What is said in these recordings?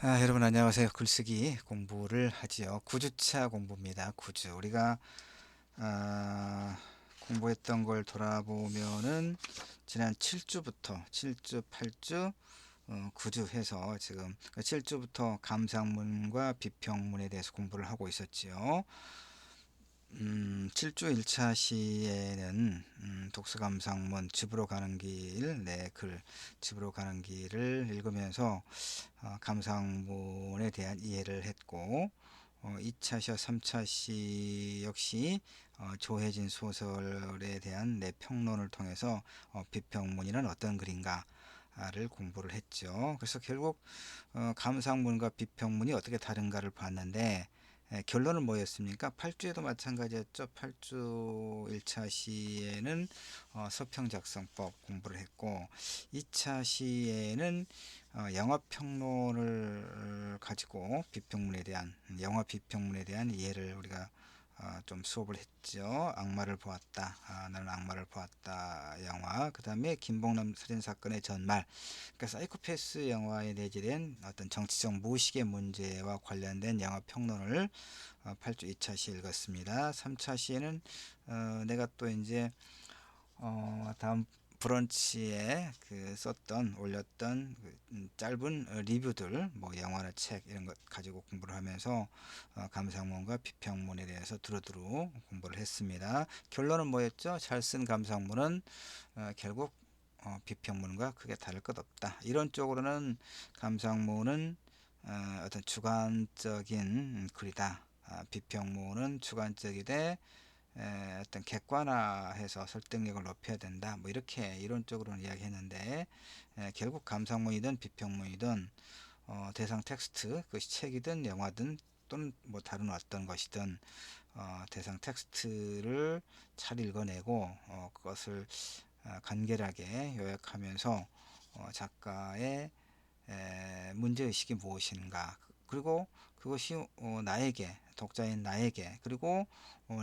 여러분 안녕하세요. 글쓰기 공부를 하지요. 9주차 공부입니다. 9주. 우리가 공부했던 걸 돌아보면은 지난 7주부터 7주, 8주, 9주 해서 지금 7주부터 감상문과 비평문에 대해서 공부를 하고 있었지요. 7주 1차 시에는 독서감상문 집으로 가는 길, 글 집으로 가는 길을 읽으면서 감상문에 대한 이해를 했고, 2차 시와 3차 시 역시 조혜진 소설에 대한 내 평론을 통해서 비평문이란 어떤 글인가를 공부를 했죠. 그래서 결국 감상문과 비평문이 어떻게 다른가를 봤는데, 결론은 뭐였습니까? 8주에도 마찬가지였죠. 8주 1차 시에는 서평 작성법 공부를 했고, 2차 시에는 영화 평론을 가지고 비평문에 대한 영화 비평문에 대한 이해를 우리가 좀 수업을 했죠. 악마를 보았다. 나는 악마를 보았다. 영화. 그 다음에 김봉남 살인 사건의 전말. 그러니까 사이코패스 영화에 내재된 어떤 정치적 무의식의 문제와 관련된 영화 평론을 8주 2차 시 읽었습니다. 3차 시에는 내가 또 이제 다음 브런치에 썼던 올렸던 짧은 리뷰들 뭐 영화나 책 이런 것 가지고 공부를 하면서 감상문과 비평문에 대해서 두루두루 공부를 했습니다. 결론은 뭐였죠? 잘 쓴 감상문은 결국 비평문과 크게 다를 것 없다. 이론적으로는 감상문은 어떤 주관적인 글이다. 비평문은 주관적이되 어떤 객관화해서 설득력을 높여야 된다. 뭐 이렇게 이론적으로는 이야기했는데 결국 감상문이든 비평문이든 대상 텍스트, 그것이 책이든 영화든 또는 뭐 다른 어떤 것이든 대상 텍스트를 잘 읽어내고 그것을 간결하게 요약하면서 작가의 문제의식이 무엇인가, 그리고 그것이 나에게, 독자인 나에게, 그리고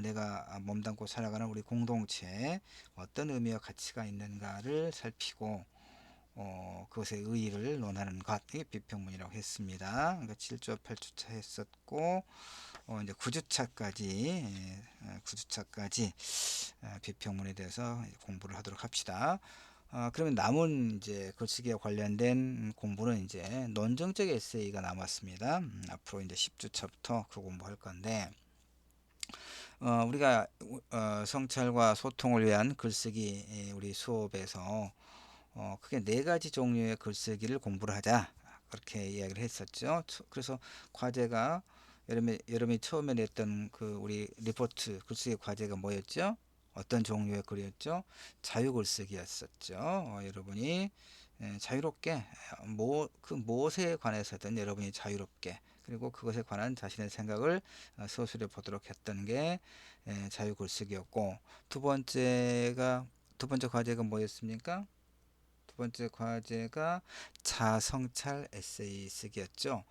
내가 몸담고 살아가는 우리 공동체에 어떤 의미와 가치가 있는가를 살피고 그것의 의의를 논하는 것, 이게 비평문이라고 했습니다. 그러니까 7주, 8주차 했었고 이제 9주차까지 비평문에 대해서 공부를 하도록 합시다. 그러면 남은 이제 글쓰기에 관련된 공부는 이제 논증적 에세이가 남았습니다. 앞으로 이제 10주차부터 그 공부할 건데, 우리가 성찰과 소통을 위한 글쓰기 우리 수업에서 크게 네 가지 종류의 글쓰기를 공부를 하자, 그렇게 이야기를 했었죠. 그래서 과제가 여러분이 처음에 냈던 그 우리 리포트 글쓰기 과제가 뭐였죠? 어떤 종류의 글이었죠? 자유글쓰기였었죠. 여러분이 자유롭게 그 무엇에 관해서든 여러분이 자유롭게, 그리고 그것에 관한 자신의 생각을 서술해 보도록 했던 게 자유글쓰기였고, 두 번째 과제가 뭐였습니까? 두 번째 과제가 자성찰 에세이 쓰기였죠.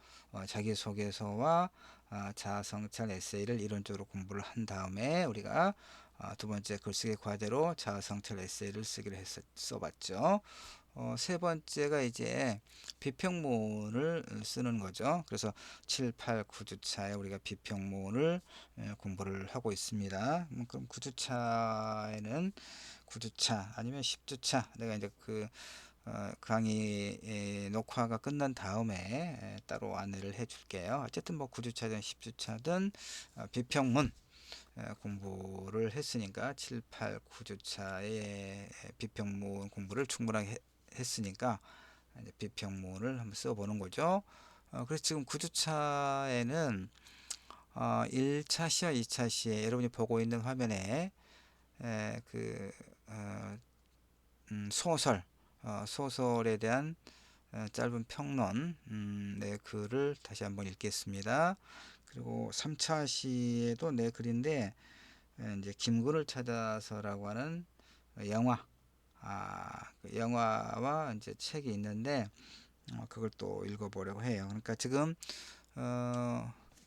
자기소개서와 자성찰 에세이를 이론적으로 공부를 한 다음에 우리가 두 번째 글쓰기 과제로 자성찰 에세이를 쓰기로 써봤죠. 세 번째가 이제 비평문을 쓰는 거죠. 그래서 7, 8, 9주차에 우리가 비평문을 공부를 하고 있습니다. 그럼 9주차에는 9주차 아니면 10주차, 내가 이제 강의 녹화가 끝난 다음에 따로 안내를 해 줄게요. 어쨌든 뭐 9주차든 10주차든 비평문 공부를 했으니까 7, 8, 9주차에 비평문 공부를 충분하게 했으니까 이제 비평문을 한번 써보는 거죠. 그래서 지금 9주차에는 1차 시와 2차 시에 여러분이 보고 있는 화면에 에, 그 어, 소설에 대한 짧은 평론 내 글을 다시 한번 읽겠습니다. 그리고 3차 시에도 내 글인데 이제 김구를 찾아서라고 하는 영화, 그 영화와 이제 책이 있는데 그걸 또 읽어보려고 해요. 그러니까 지금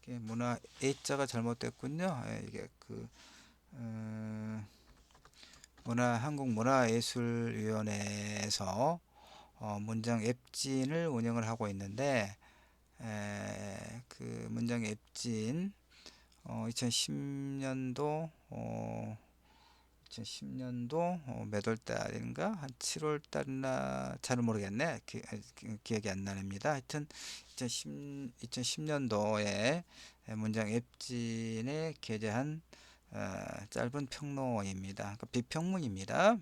이게 문화 A자가 잘못됐군요. 이게 어, 한국문화예술위원회에서 문장 앱진을 운영을 하고 있는데 그 문장 앱진 2010년도 2010년도 몇 월 달인가 한 7월 달이나 잘 모르겠네. 기억이 안 나랍니다. 하여튼 2010년도에 문장 앱진에 게재한 짧은 평론입니다. 그러니까 비평문입니다.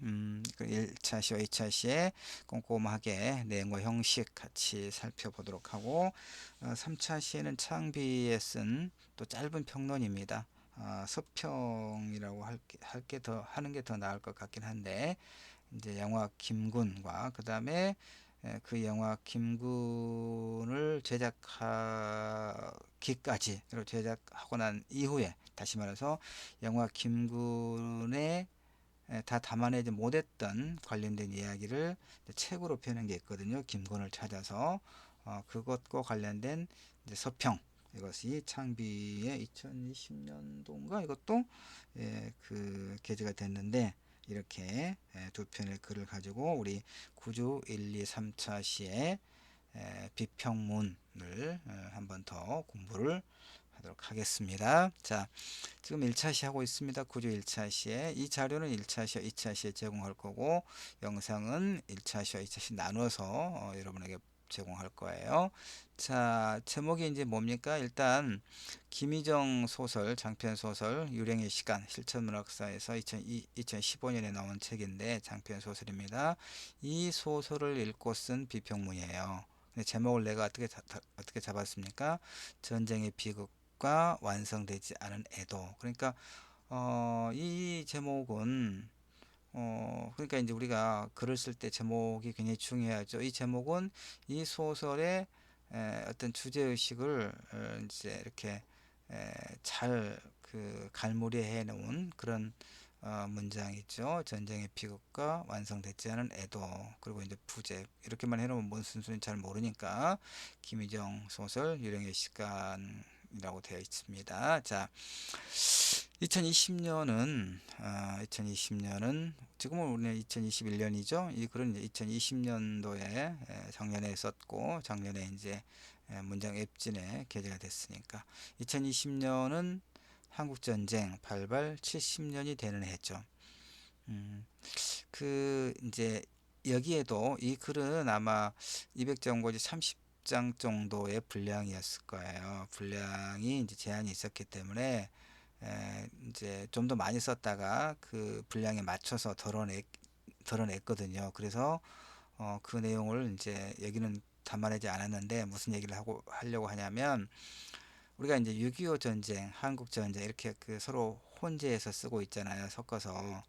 그 1차 시와 2차 시에 꼼꼼하게 내용과 형식 같이 살펴보도록 하고 3차 시에는 창비에 쓴 또 짧은 평론입니다. 서평이라고 할게 더 하는 게 더 나을 것 같긴 한데 이제 영화 김군과 그 다음에 그 영화 김군을 제작하기까지 그리고 제작하고 난 이후에 다시 말해서 영화 김군에 다 담아내지 못했던 관련된 이야기를 책으로 펴는 게 있거든요. 김군을 찾아서 그것과 관련된 이제 서평 이것이 창비의 2020년도인가 이것도 그 게재가 됐는데 이렇게 두 편의 글을 가지고 우리 구주 1, 2, 3차 시에 비평문을 한번 더 공부를 하도록 하겠습니다. 자, 지금 1차 시 하고 있습니다. 구조 1차 시에 이 자료는 1차 시와 2차 시에 제공할 거고 영상은 1차 시와 2차 시 나눠서 여러분에게 제공할 거예요. 자, 제목이 이제 뭡니까? 일단 김희정 소설, 장편 소설 유령의 시간 실천문학사에서 2015년에 나온 책인데 장편 소설입니다. 이 소설을 읽고 쓴 비평문이에요. 근데 제목을 내가 어떻게 잡았습니까? 전쟁의 비극과 완성되지 않은 애도. 그러니까 이 제목은 그러니까 이제 우리가 글을 쓸 때 제목이 굉장히 중요하죠. 이 제목은 이 소설의 어떤 주제 의식을 이제 이렇게 잘 그 갈무리해 놓은 그런 문장이죠. 전쟁의 비극과 완성되지 않은 애도 그리고 이제 부제 이렇게만 해놓으면 뭔 순서인지 잘 모르니까 김희정 소설 유령의 시간이라고 되어 있습니다. 자, 2020년은 지금은 우리는 2021년이죠. 이 글은 이제 2020년도에 작년에 썼고 작년에 이제 문장 앱진에 게재가 됐으니까 2020년은 한국전쟁 발발 70년이 되는 해죠. 그 이제 여기에도 이 글은 아마 200정고지 30장 정도의 분량이었을 거예요. 분량이 이제 제한이 있었기 때문에 이제 좀 더 많이 썼다가 그 분량에 맞춰서 덜어냈거든요. 그래서 그 내용을 이제 여기는 담아내지 않았는데 무슨 얘기를 하려고 하냐면 우리가 이제 6.25 전쟁, 한국 전쟁 이렇게 그 서로 혼재해서 쓰고 있잖아요. 섞어서.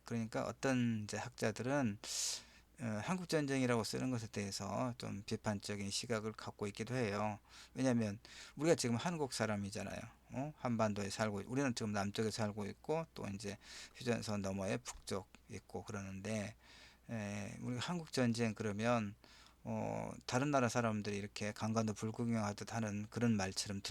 그러니까 어떤 이제 학자들은 한국 전쟁이라고 쓰는 것에 대해서 좀 비판적인 시각을 갖고 있기도 해요. 왜냐하면 우리가 지금 한국 사람이잖아요. 한반도에 살고 우리는 지금 남쪽에 살고 있고 또 이제 휴전선 너머에 북쪽 있고 그러는데 우리 한국 전쟁 그러면 다른 나라 사람들이 이렇게 강간도 불구경하듯 하는 그런 말처럼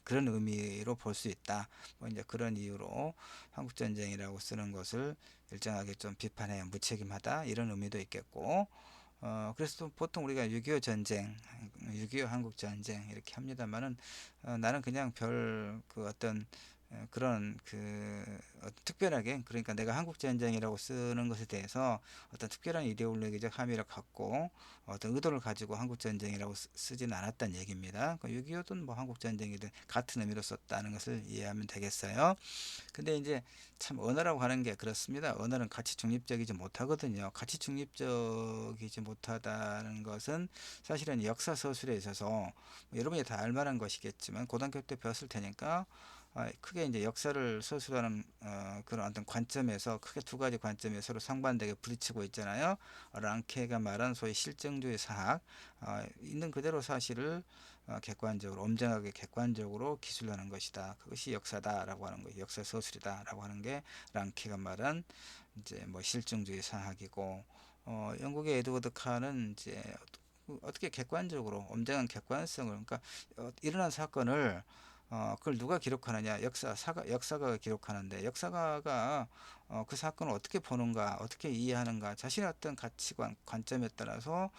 그런 의미로 볼 수 있다. 뭐 이제 그런 이유로 한국 전쟁이라고 쓰는 것을 일정하게 좀 비판해 무책임하다 이런 의미도 있겠고 그래서 보통 우리가 6.25 전쟁, 6.25 한국 전쟁 이렇게 합니다만은 나는 그냥 별 그 어떤 그런 그 특별하게 그러니까 내가 한국 전쟁이라고 쓰는 것에 대해서 어떤 특별한 이데올로기적 함의를 갖고 어떤 의도를 가지고 한국 전쟁이라고 쓰지는 않았다는 얘기입니다. 6.25든 뭐 한국 전쟁이든 같은 의미로 썼다는 것을 이해하면 되겠어요. 근데 이제 참 언어라고 하는 게 그렇습니다. 언어는 가치 중립적이지 못하거든요. 가치 중립적이지 못하다는 것은 사실은 역사 서술에 있어서 뭐 여러분이 다 알만한 것이겠지만 고등학교 때 배웠을 테니까 크게 이제 역사를 서술하는 그런 어떤 관점에서 크게 두 가지 관점에 서로 상반되게 부딪히고 있잖아요. 랑케가 말한 소위 실증주의 사학 있는 그대로 사실을 객관적으로 엄정하게 객관적으로 기술하는 것이다. 그것이 역사다라고 하는 거, 역사 서술이다라고 하는 게 랑케가 말한 이제 뭐 실증주의 사학이고 영국의 에드워드 칸은 이제 어떻게 객관적으로 엄정한 객관성을 그러니까 일어난 사건을 그걸 누가 기록하느냐? 역사가가 기록하는데, 역사가가 그 사건을 어떻게 보는가, 어떻게 이해하는가, 자신의 어떤 가치관, 관점에 따라서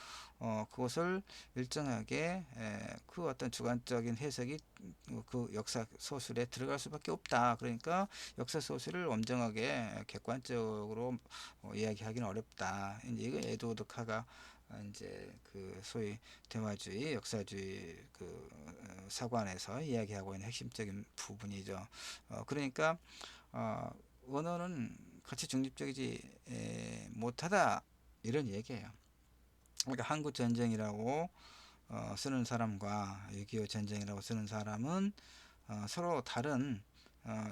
그것을 일정하게 그 어떤 주관적인 해석이 그 역사 소설에 들어갈 수밖에 없다. 그러니까 역사 소설을 엄정하게 객관적으로 이야기하기는 어렵다. 이제 이거 에드워드 카가 이제 그 소위 대화주의, 역사주의 그 사관에서 이야기하고 있는 핵심적인 부분이죠. 그러니까 어, 언어는 가치 중립적이지 못하다 이런 얘기예요. 그러니까 한국 전쟁이라고 쓰는 사람과 6.25 전쟁이라고 쓰는 사람은 서로 다른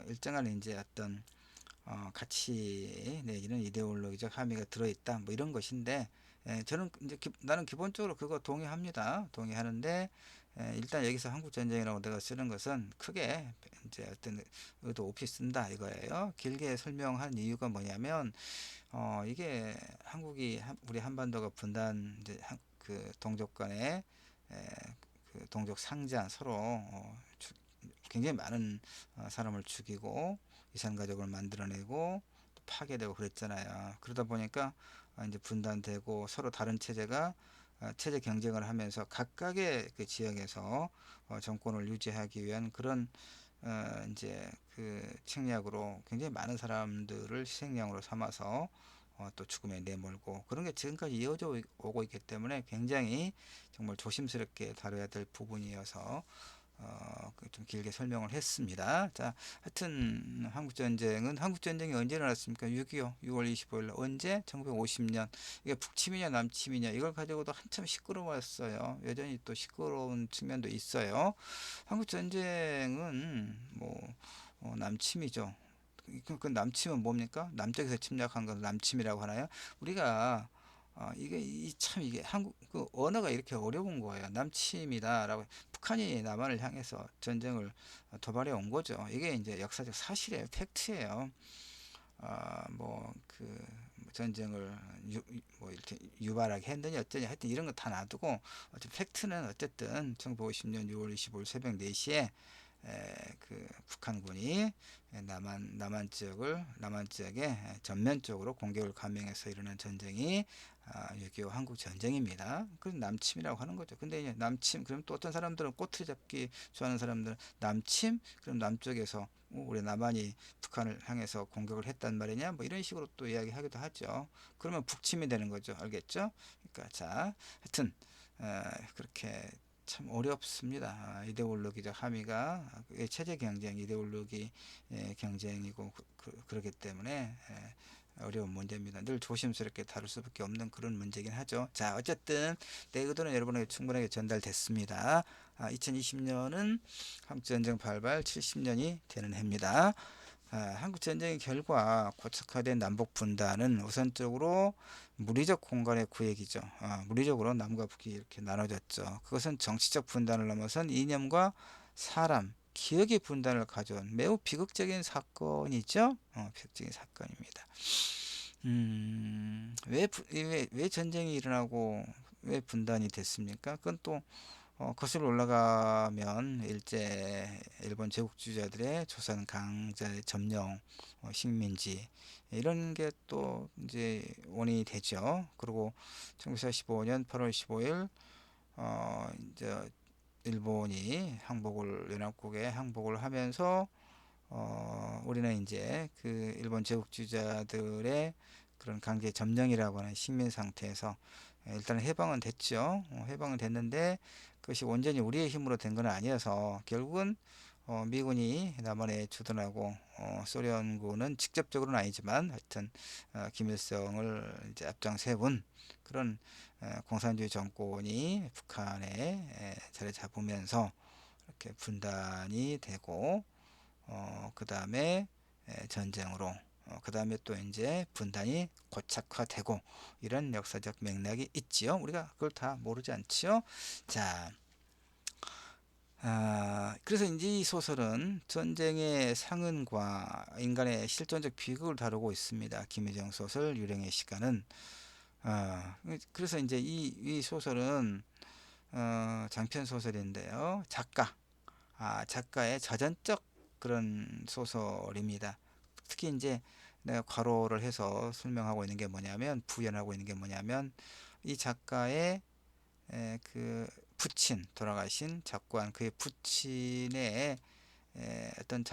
일정한 이제 어떤 가치 내지는 이데올로기적 함의가 들어있다 뭐 이런 것인데 저는 이제 나는 기본적으로 그거 동의합니다. 동의하는데 일단 여기서 한국 전쟁이라고 내가 쓰는 것은 크게 이제 어떤 의도 없이 쓴다 이거예요. 길게 설명한 이유가 뭐냐면 이게 우리 한반도가 분단 이제 그 동족 간에 그 동족 상잔 서로 굉장히 많은 사람을 죽이고 이산가족을 만들어내고 또 파괴되고 그랬잖아요. 그러다 보니까 이제 분단되고 서로 다른 체제가 체제 경쟁을 하면서 각각의 그 지역에서 정권을 유지하기 위한 그런 이제 그 책략으로 굉장히 많은 사람들을 희생양으로 삼아서 또 죽음에 내몰고 그런 게 지금까지 이어져 오고 있기 때문에 굉장히 정말 조심스럽게 다뤄야 될 부분이어서 좀 길게 설명을 했습니다. 자, 하여튼 한국전쟁이 언제 일어났습니까? 6.25 6월 25일 언제? 1950년. 이게 북침이냐 남침이냐 이걸 가지고도 한참 시끄러웠어요. 여전히 또 시끄러운 측면도 있어요. 한국전쟁은 뭐 남침이죠. 그 남침은 뭡니까? 남쪽에서 침략한 걸 남침이라고 하나요? 우리가 이게 한국 그 언어가 이렇게 어려운 거예요. 남침이다라고 북한이 남한을 향해서 전쟁을 도발해 온 거죠. 이게 이제 역사적 사실이에요. 팩트예요. 뭐그 전쟁을 뭐 이렇게 유발하게 했느냐 어쩌냐 하여튼 이런 거 다 놔두고 팩트는 어쨌든 1950년 6월 25일 새벽 4시에 그 북한군이 남한 지역에 전면적으로 공격을 감행해서 일어난 전쟁이 6.25 한국 전쟁입니다. 그 남침이라고 하는 거죠. 근데 이제 남침 그럼 또 어떤 사람들은 꼬투리 잡기 좋아하는 사람들은 남침 그럼 남쪽에서 우리 남한이 북한을 향해서 공격을 했단 말이냐 뭐 이런 식으로 또 이야기하기도 하죠. 그러면 북침이 되는 거죠. 알겠죠? 그러니까 자 하여튼 그렇게 참 어렵습니다. 이데올로기적 함의가 체제 경쟁, 이데올로기 경쟁이고 그러기 때문에 어려운 문제입니다. 늘 조심스럽게 다룰 수밖에 없는 그런 문제긴 하죠. 자, 어쨌든 내 의도는 여러분에게 충분하게 전달됐습니다. 2020년은 한국전쟁 발발 70년이 되는 해입니다. 한국전쟁의 결과 고착화된 남북 분단은 우선적으로 물리적 공간의 구획이죠. 물리적으로 남과 북이 이렇게 나눠졌죠. 그것은 정치적 분단을 넘어선 이념과 사람, 기억의 분단을 가져온 매우 비극적인 사건이죠. 비극적인 사건입니다. 왜 전쟁이 일어나고 왜 분단이 됐습니까? 그건 또 거슬러 올라가면 일본 제국주의자들의 조선 강자의 점령, 식민지 이런 게 또 이제 원인이 되죠. 그리고 1945년 8월 15일 이제 일본이 연합국에 항복을 하면서 우리는 이제 그 일본 제국주의자들의 그런 강제 점령이라고 하는 식민 상태에서 일단 해방은 됐죠. 해방은 됐는데 그것이 온전히 우리의 힘으로 된 건 아니어서 결국은 미군이 남한에 주둔하고 소련군은 직접적으로는 아니지만 하여튼 김일성을 이제 앞장 세운 그런 공산주의 정권이 북한에 자리 잡으면서 이렇게 분단이 되고 그 다음에 전쟁으로 그 다음에 또 이제 분단이 고착화되고 이런 역사적 맥락이 있지요. 우리가 그걸 다 모르지 않지요. 자, 그래서 이제 이 소설은 전쟁의 상흔과 인간의 실존적 비극을 다루고 있습니다. 김혜정 소설 유령의 시간은 그래서 이제 이 소설은 장편 소설인데요. 작가 작가의 자전적 그런 소설입니다. 특히 이제 내가 괄호를 해서 설명하고 있는 게 뭐냐면, 부연하고 있는 게 뭐냐면, 이 작가의 그 부친, 돌아가신 작관 그의 부친의 어떤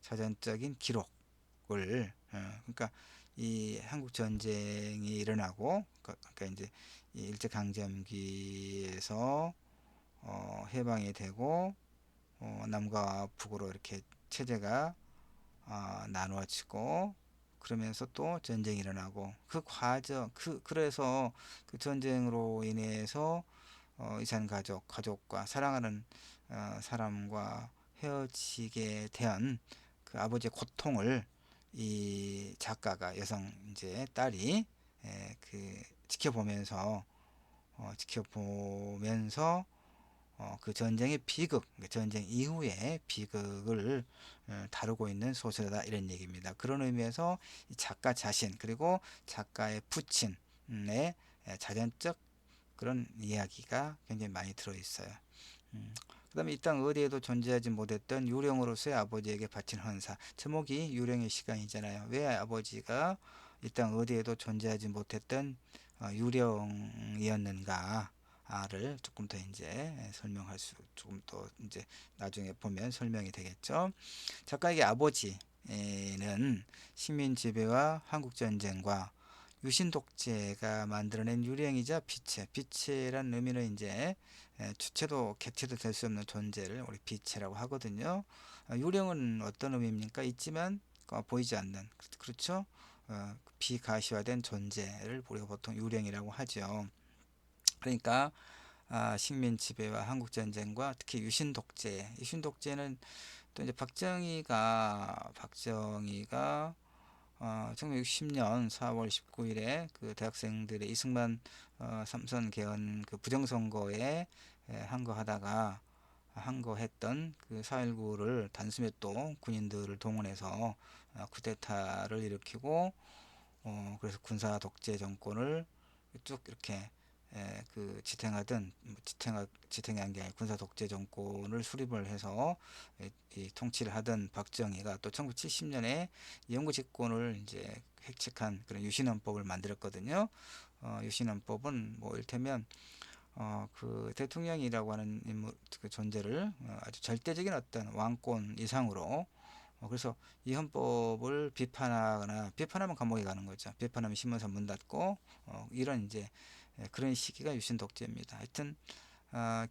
자전적인 기록을, 그러니까 이 한국 전쟁이 일어나고, 그러니까 이제 이 일제강점기에서 해방이 되고, 남과 북으로 이렇게 체제가 나누어지고, 그러면서 또 전쟁이 일어나고, 그 과정, 그래서 그 전쟁으로 인해서 이산 가족과 사랑하는 사람과 헤어지게 된 그 아버지의 고통을 이 작가가, 여성 이제 딸이 그 지켜보면서 그 전쟁의 비극, 전쟁 이후의 비극을 다루고 있는 소설이다, 이런 얘기입니다. 그런 의미에서 이 작가 자신, 그리고 작가의 부친의 자전적 그런 이야기가 굉장히 많이 들어있어요. 그 다음에 이 땅 어디에도 존재하지 못했던 유령으로서의 아버지에게 바친 헌사. 제목이 유령의 시간이잖아요. 왜 아버지가 이 땅 어디에도 존재하지 못했던 유령이었는가를 조금 더 이제 조금 더 이제 나중에 보면 설명이 되겠죠. 작가에게 아버지는 식민 지배와 한국 전쟁과 유신 독재가 만들어낸 유령이자 빛이란 의미는 이제 주체도 객체도 될 수 없는 존재를 우리 빛이라고 하거든요. 유령은 어떤 의미입니까? 있지만 보이지 않는, 그렇죠? 비가시화된 존재를 우리가 보통 유령이라고 하죠. 그러니까 식민 지배와 한국 전쟁과 특히 유신 독재는 또 이제 박정희가 1960년 4월 19일에 그 대학생들의 이승만 삼선 개헌 그 부정선거에 항거했던 그 4.19를 단숨에 또 군인들을 동원해서 쿠데타를 일으키고, 그래서 군사 독재 정권을 쭉 이렇게 그 지탱한 게 아니라 군사 독재 정권을 수립을 해서 이 통치를 하던 박정희가 또 1970년에 영구 집권을 이제 획책한 그런 유신헌법을 만들었거든요. 유신헌법은 뭐 일테면 그 대통령이라고 하는 인물, 그 존재를 아주 절대적인 어떤 왕권 이상으로, 그래서 이 헌법을 비판하면 감옥에 가는 거죠. 비판하면 신문사 문 닫고, 이런 이제 그런 시기가 유신 독재입니다. 하여튼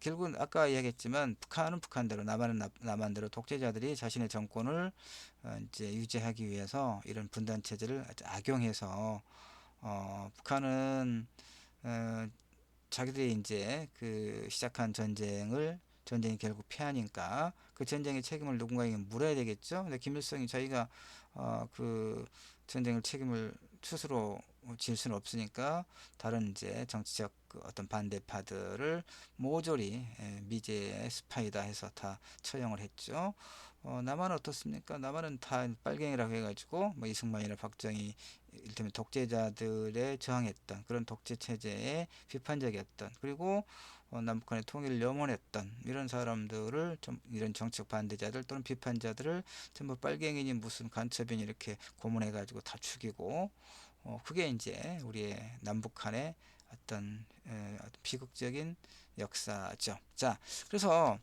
결국은 아까 이야기했지만 북한은 북한대로, 남한은 남한대로 독재자들이 자신의 정권을 이제 유지하기 위해서 이런 분단 체제를 악용해서, 북한은 어, 자기들이 이제 그 시작한 전쟁이 결국 패하니까 그 전쟁의 책임을 누군가에게 물어야 되겠죠. 근데 김일성이 자기가 그 전쟁을 책임을 스스로 질 수는 없으니까 다른 이제 정치적 그 어떤 반대파들을 모조리 미제 스파이다 해서 다 처형을 했죠. 남한은 어떻습니까? 남한은 다 빨갱이라고 해가지고 뭐 이승만이나 박정희, 이를테면 독재자들의 저항했던 그런 독재 체제에 비판적이었던, 그리고 남북한의 통일을 염원했던 이런 사람들을, 좀 이런 정책 반대자들 또는 비판자들을 전부 빨갱이니 무슨 간첩이니 이렇게 고문해가지고 다 죽이고, 그게 이제 우리의 남북한의 어떤 비극적인 역사죠. 자, 그래서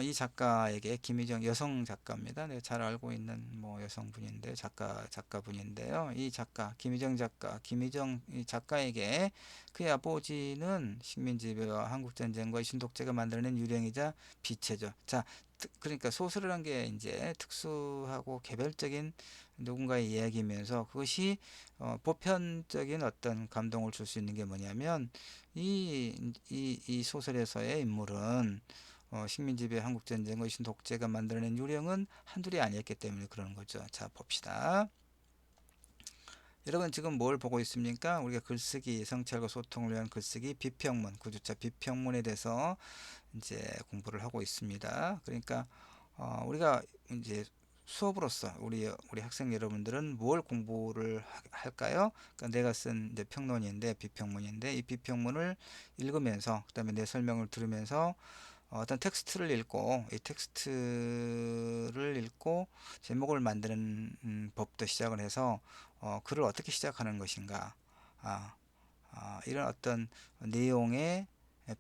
이 작가에게, 김희정 여성 작가입니다. 내가 잘 알고 있는 뭐 여성분인데 작가분인데요. 이 작가 김희정 이 작가에게 그의 아버지는 식민지배와 한국전쟁과 신독제가 만들어낸 유령이자 비체죠. 자, 그러니까 소설이라는 게 이제 특수하고 개별적인 누군가의 이야기면서 그것이 보편적인 어떤 감동을 줄 수 있는 게 뭐냐면, 이 소설에서의 인물은 식민지배 한국전쟁과 유신 독재가 만들어낸 유령은 한둘이 아니었기 때문에 그러는 거죠. 자, 봅시다. 여러분 지금 뭘 보고 있습니까? 우리가 글쓰기, 성찰과 소통을 위한 글쓰기 비평문, 구주차 비평문에 대해서 이제 공부를 하고 있습니다. 그러니까 우리가 이제 수업으로서 우리 학생 여러분들은 뭘 공부를 할까요? 그러니까 내가 쓴 이제 평론인데, 비평문인데, 이 비평문을 읽으면서 그다음에 내 설명을 들으면서 어떤 텍스트를 읽고 이 텍스트를 읽고 제목을 만드는 법도 시작을 해서 글을 어떻게 시작하는 것인가, 아, 이런 어떤 내용의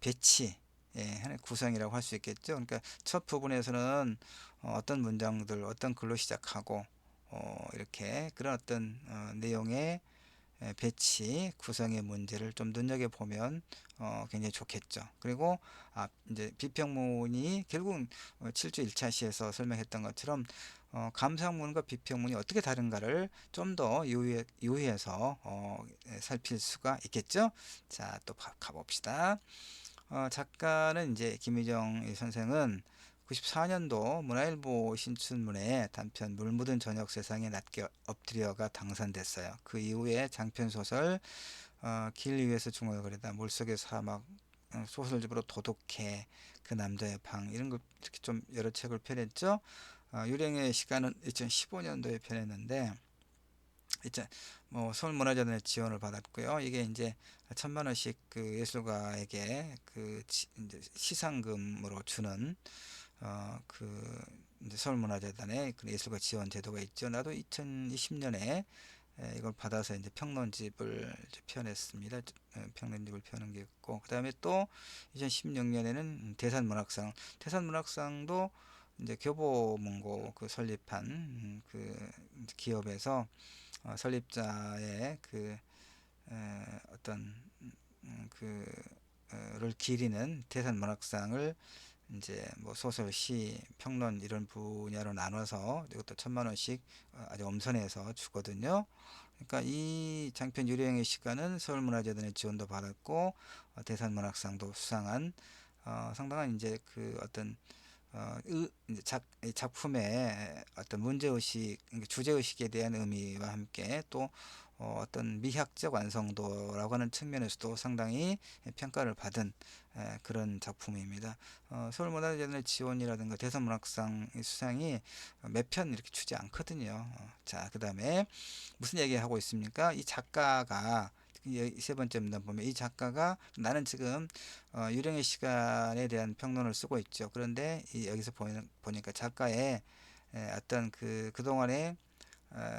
배치, 예, 하나의 구성이라고 할 수 있겠죠. 그러니까 첫 부분에서는 어떤 문장들, 어떤 글로 시작하고 이렇게 그런 어떤 내용의 배치, 구성의 문제를 좀 눈여겨보면 굉장히 좋겠죠. 그리고 이제 비평문이 결국은 7주 1차 시에서 설명했던 것처럼 감상문과 비평문이 어떻게 다른가를 좀 더 유의해서 살필 수가 있겠죠. 자, 또 가봅시다. 작가는 이제 김희정 선생은 94년도 문화일보 신춘문예 단편 물 묻은 저녁 세상에 낮게 엎드려가 당선됐어요. 그 이후에 장편 소설 길 위에서 중얼거리다, 물속의 사막, 소설집으로 도둑해, 그 남자의 방, 이런 걸 이렇게 좀 여러 책을 펴냈죠. 유령의 시간은 2015년도에 펴냈는데 이제 뭐 서울문화재단의 지원을 받았고요. 이게 이제 1,000만 원씩 그 예술가에게 그 이제 시상금으로 주는 그 이제 서울문화재단의 그 예술가 지원 제도가 있죠. 나도 2020년에 이걸 받아서 이제 평론집을 이제 펴냈습니다. 평론집을 펴는 게 있고, 그 다음에 또 2016년에는 대산문학상도 이제 교보문고 그 설립한 그 기업에서 설립자의 그 어떤 그를 기리는 대산문학상을 이제 뭐 소설, 시, 평론 이런 분야로 나눠서 이것도 1,000만 원씩 아주 엄선해서 주거든요. 그러니까 이 장편 유령의 시간은 서울문화재단의 지원도 받았고 대산문학상도 수상한 상당한 이제 그 어떤 이제 작품의 어떤 문제의식, 주제의식에 대한 의미와 함께 또 어떤 미학적 완성도라고 하는 측면에서도 상당히 평가를 받은 그런 작품입니다. 서울문화재단의 지원이라든가 대선문학상 수상이 몇 편 이렇게 주지 않거든요. 자, 그 다음에 무슨 얘기하고 있습니까? 이 작가가 세 번째 문단 보면 이 작가가 나는 지금 유령의 시간에 대한 평론을 쓰고 있죠. 그런데 여기서 보니까 작가의 어떤 그동안에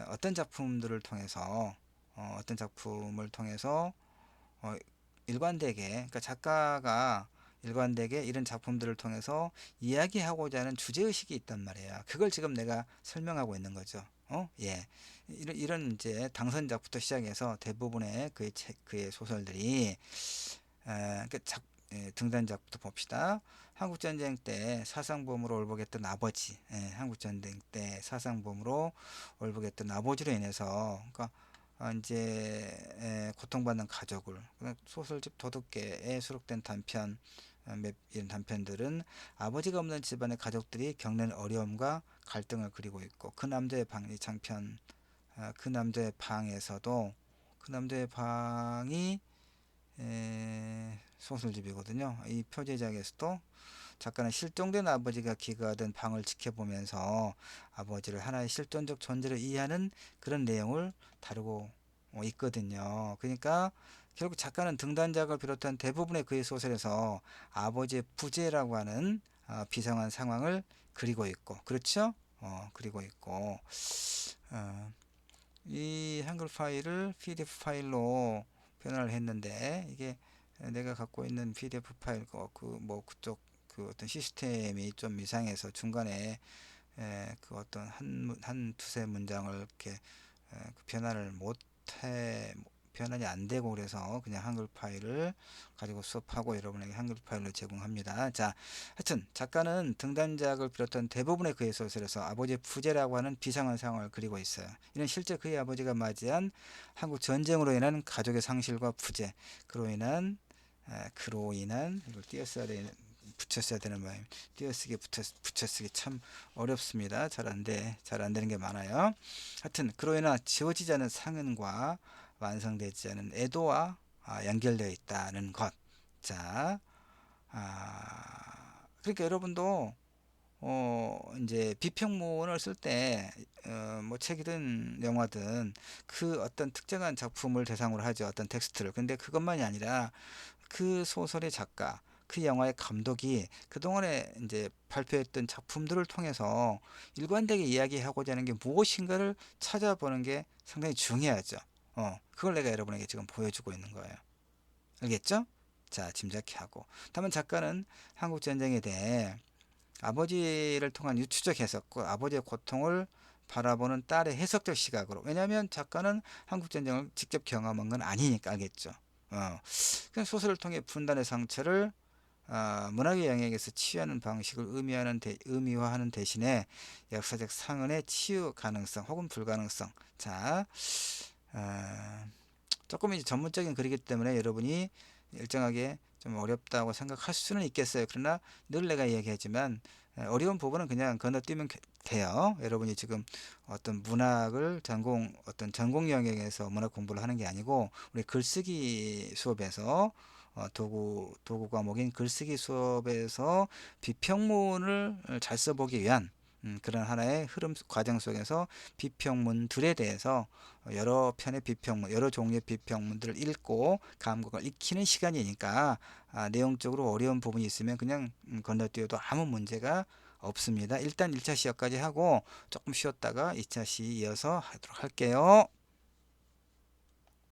어떤 작품들을 통해서 어떤 작품을 통해서 어, 일관되게, 그러니까 작가가 일관되게 이런 작품들을 통해서 이야기하고자 하는 주제의식이 있단 말이에요. 그걸 지금 내가 설명하고 있는 거죠. 예. 이런 이제 당선작부터 시작해서 대부분의 그의 소설들이 그러니까 등단작부터 봅시다. 한국전쟁 때 사상범으로 올복했던 아버지, 한국전쟁 때 사상범으로 올복했던 아버지로 인해서, 그러니까 이제 고통받는 가족을, 소설집 도둑개에 수록된 단편, 이런 단편들은 아버지가 없는 집안의 가족들이 겪는 어려움과 갈등을 그리고 있고, 그 남자의 방, 이 장편, 그 남자의 방에서도 그 남자의 방이 소설집이거든요. 이 표제작에서도 작가는 실종된 아버지가 기거하던 방을 지켜보면서 아버지를 하나의 실존적 존재로 이해하는 그런 내용을 다루고 있거든요. 그러니까 결국 작가는 등단작을 비롯한 대부분의 그의 소설에서 아버지의 부재라고 하는 비상한 상황을 그리고 있고, 그렇죠? 그리고 있고, 어, 이 한글 파일을 PDF 파일로 변화를 했는데, 이게 내가 갖고 있는 PDF 파일 뭐 그쪽 그 어떤 시스템이 좀 이상해서 중간에 그 어떤 한 두세 문장을 이렇게 그 변환이 안 되고, 그래서 그냥 한글 파일을 가지고 수업하고 여러분에게 한글 파일로 제공합니다. 자, 하여튼 작가는 등단작을 비롯한 대부분의 그의 소설에서 아버지의 부재라고 하는 비상한 상황을 그리고 있어요. 이는 실제 그의 아버지가 맞이한 한국 전쟁으로 인한 가족의 상실과 부재, 그로 인한 이걸 붙였어야 되는 모양. 띄어쓰기 붙여쓰기 참 어렵습니다. 잘 안 되는 게 많아요. 하여튼 그로 인한 지워지지 않은 상흔과 완성되지 않은 애도와 연결되어 있다는 것. 자, 그러니까 여러분도 이제 비평문을 쓸 때 뭐 책이든 영화든 그 어떤 특정한 작품을 대상으로 하죠. 어떤 텍스트를. 근데 그것만이 아니라 그 소설의 작가, 그 영화의 감독이 그동안에 이제 발표했던 작품들을 통해서 일관되게 이야기하고자 하는 게 무엇인가를 찾아보는 게 상당히 중요하죠. 그걸 내가 여러분에게 지금 보여주고 있는 거예요. 알겠죠? 자, 짐작케 하고. 다만 작가는 한국전쟁에 대해 아버지를 통한 유추적 해석과 아버지의 고통을 바라보는 딸의 해석적 시각으로. 왜냐하면 작가는 한국전쟁을 직접 경험한 건 아니니까 알겠죠. 그 소설을 통해 분단의 상처를 문학의 영역에서 치유하는 방식을 의미화하는 대신에 역사적 상흔의 치유 가능성 혹은 불가능성. 자, 조금 이제 전문적인 글이기 때문에 여러분이 일정하게 좀 어렵다고 생각할 수는 있겠어요. 그러나 늘 내가 이야기하지만 어려운 부분은 그냥 건너뛰면 돼요. 여러분이 지금 어떤 문학을 어떤 전공 영역에서 문학 공부를 하는 게 아니고 우리 글쓰기 수업에서 도구 과목인 글쓰기 수업에서 비평문을 잘 써보기 위한 그런 하나의 흐름 과정 속에서 비평문들에 대해서 여러 편의 비평문, 여러 종류의 비평문들을 읽고 감각을 익히는 시간이니까 내용적으로 어려운 부분이 있으면 그냥 건너뛰어도 아무 문제가 없습니다. 일단 1차 시험까지 하고 조금 쉬었다가 2차 시 이어서 하도록 할게요.